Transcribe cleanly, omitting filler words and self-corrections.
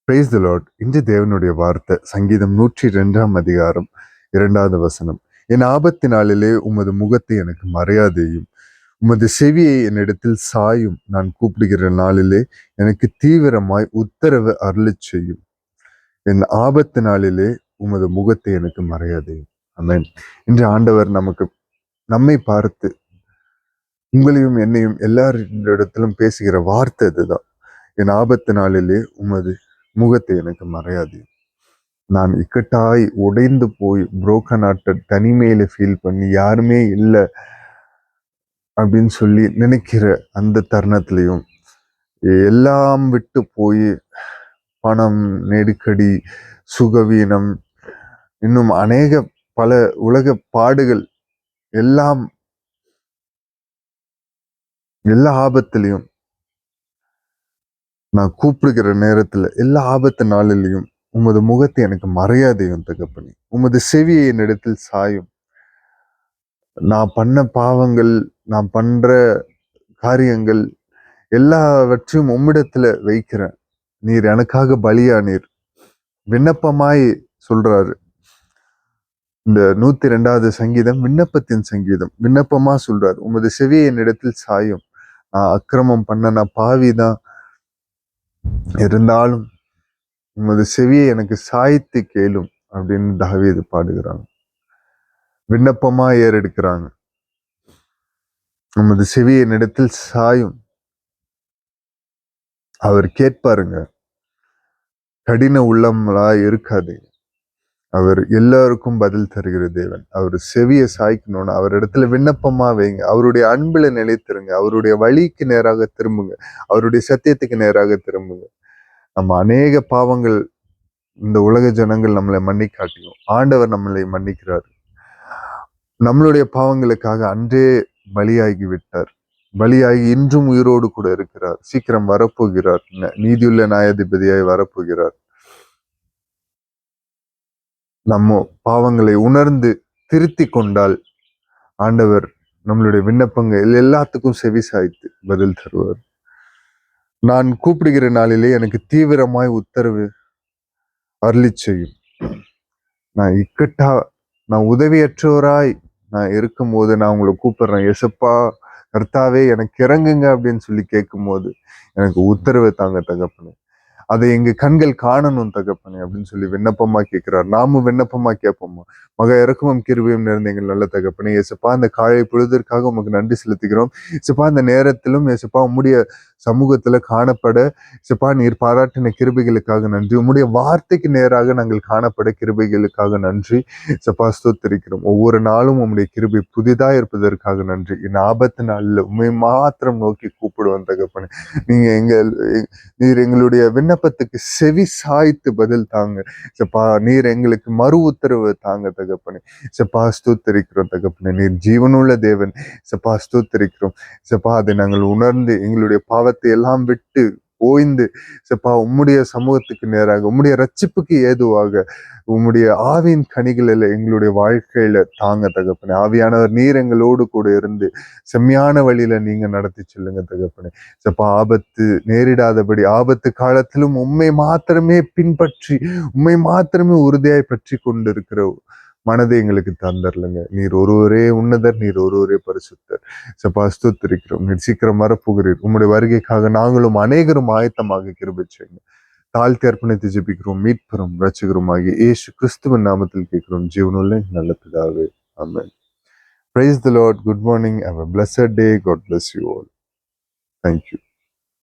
Praise the Lord. இன்று தேவனுடைய வார்த்தை சங்கீதம் 102 அதிகாரம் 2வது வசனம். என் ஆபத்து நாளிலே உமது முகத்தை எனக்கு மறையாதேயும், உமது செவியை என்னிடத்தில் சாயும். நான் கூப்பிடுகிற நாளிலே எனக்கு தீவிரமாய் உத்தரவு அருளச் செய்யும். என் ஆபத்து நாளிலே உமது முகத்தை எனக்கு மறையாதேயும். ஆமென். இன்று ஆண்டவர் நம்மை பார்த்து உங்களையும் என்னையும் எல்லாரிடத்திலும் பேசுகிற வார்த்தை இதுதான். என் ஆபத்து நாளிலே உமது முகத்தை எனக்கு மறையாது. நான் இக்கட்டாய் உடைந்து போய் புரோக்கன் ஆர்ட்டட் தனிமையில ஃபீல் பண்ணி யாருமே இல்லை அப்படின்னு சொல்லி நினைக்கிற அந்த தருணத்திலையும், எல்லாம் விட்டு போய் பணம், நெருக்கடி, சுகவீனம், இன்னும் அநேக பல உலக பாடுகள், எல்லா ஆபத்திலையும் நான் கூப்பிடுகிற நேரத்துல, எல்லா ஆபத்து நாளிலையும் உமது முகத்தை எனக்கு மறையாதையும் தகப்பனே. உமது செவியை என்னிடத்தில் சாயும். நான் பண்ண பாவங்கள், நான் பண்ற காரியங்கள் எல்லாவற்றையும் உம்மிடத்துல வைக்கிறேன். நீர் எனக்காக பலியானீர். விண்ணப்பமாய் சொல்றாரு. இந்த 102வது சங்கீதம் விண்ணப்பத்தின் சங்கீதம். விண்ணப்பமா சொல்றாரு, உமது செவியை என்னிடத்தில் சாயும். நான் அக்கிரமம் பண்ண, நான் பாவிதான், இருந்தாலும் உமது செவியை எனக்கு சாய்த்து கேளும் அப்படின்னு தாவீது பாடுகிறாங்க. விண்ணப்பமா ஏறெடுக்கிறாங்க. உமது செவியை என்னிடத்தில் சாயும். அவர் கேட்பாருங்க. கடின உள்ளங்களா இருக்காது. அவர் எல்லாருக்கும் பதில் தருகிற தேவன். அவர் செவியை சாய்க்கணும்னு அவர் இடத்துல விண்ணப்பமா வைங்க. அவருடைய அன்புல நிலைத்திருங்க. அவருடைய வழிக்கு நேராக திரும்புங்க. அவருடைய சத்தியத்துக்கு நேராக திரும்புங்க. நம்ம அநேக பாவங்கள், இந்த உலக ஜனங்கள் நம்மளை மன்னிக்காட்டியும் ஆண்டவர் நம்மளை மன்னிக்கிறார். நம்மளுடைய பாவங்களுக்காக அன்றே பலியாகி விட்டார். பலியாகி இன்றும் உயிரோடு கூட இருக்கிறார். சீக்கிரம் வரப்போகிறார். நீதியுள்ள நியாயாதிபதியாய் வரப்போகிறார். நம்ம பாவங்களை உணர்ந்து திருத்தி கொண்டால் ஆண்டவர் நம்மளுடைய விண்ணப்பங்கள் எல்லாத்துக்கும் செவி சாய்த்து பதில் தருவார். நான் கூப்பிடுகிற நாளிலே எனக்கு தீவிரமாய் உத்தரவு அருளி செய்யும். நான் உதவியற்றவராய் நான் இருக்கும் போது நான் உங்களை கூப்பிடுறேன். எசப்பா, கர்த்தாவே எனக்கு இறங்குங்க அப்படின்னு சொல்லி கேட்கும் போது எனக்கு உத்தரவு தாங்க தகப்பனே. அதை எங்க கண்கள் காணணும் தகப்பனே அப்படின்னு சொல்லி விண்ணப்பமா கேட்கிறார். நாமும் விண்ணப்பமா கேட்போமா? மக இறக்கமும் கிருபையும் நிறைந்த எங்கள் நல்ல தகப்பனே, எசப்பா இந்த காலை பொழுதற்காக உமக்கு நன்றி செலுத்துகிறோம். எசப்பா இந்த நேரத்திலும் எசப்பா உம்முடைய சமூகத்துல காணப்பட எசப்பா நீர் பாராட்டின கிருபைகளுக்காக நன்றி. உம்முடைய வார்த்தைக்கு நேராக நாங்கள் காணப்பட கிருபைகளுக்காக நன்றி. எசப்பா ஸ்தோத்திரிக்கிறோம். ஒவ்வொரு நாளும் உம்முடைய கிருபை புதிதா இருப்பதற்காக நன்றி. என் ஆபத்து நாளில் உண்மை மாத்திரம் நோக்கி கூப்பிடுவோம் தகப்பனே. நீர் எங்களுடைய விண்ணப்பத்துக்கு செவி சாய்த்து பதில் தாங்க. செப்பா நீர் எங்களுக்கு மறு உத்தரவு தாங்க தகப்பனே. செப்பா ஸ்தோத்திரிக்கிறோம் தகப்பனே. நீர் ஜீவனுள்ள தேவன். செப்பா ஸ்தோத்திரிக்கிறோம். செப்பா அதை நாங்கள் உணர்ந்து எங்களுடைய பாவத்தை எல்லாம் விட்டு ஓய்ந்து செப்பா உம்முடைய சமூகத்துக்கு நேராக, உம்முடைய ரட்சிப்புக்கு ஏதுவாக உம்முடைய ஆவியின் கனிகளில் எங்களுடைய வாழ்க்கையில தாங்க தகப்பனே. ஆவியானவர் நீர் எங்களோடு கூட இருந்து செம்மையான வழியில நீங்க நடத்தி செல்லுங்க தகப்பனே. செப்பா ஆபத்து நேரிடாதபடி, ஆபத்து காலத்திலும் உம்மை மாத்திரமே பின்பற்றி, உம்மை மாத்திரமே உறுதியாய் பற்றி கொண்டிருக்கிற மனதை எங்களுக்கு தந்தரலுங்க. நீர் ஒருவரே உன்னதர், நீர் ஒருவரே பரிசுத்தர். செப்பா ஸ்தோத்திரிக்கிறோம். நீர் சீக்கிரம் வரப்போகிறீர். உம்முடைய வருகைக்காக நாங்களும் அநேகரும் ஆயத்தமாக கிருபை செய்யுங்க. தாழ்த்தி அர்ப்பணித்து ஜெபிக்கிறோம். மீட்பெறும் ரட்சகரும் ஆகிய இயேசு கிறிஸ்துவின் நாமத்தில் கேட்கிறோம் ஜீவனுள்ள நல்ல பிதாவே. ஆமென். Praise the Lord. Good morning. Have a blessed day. God bless you all. Thank you.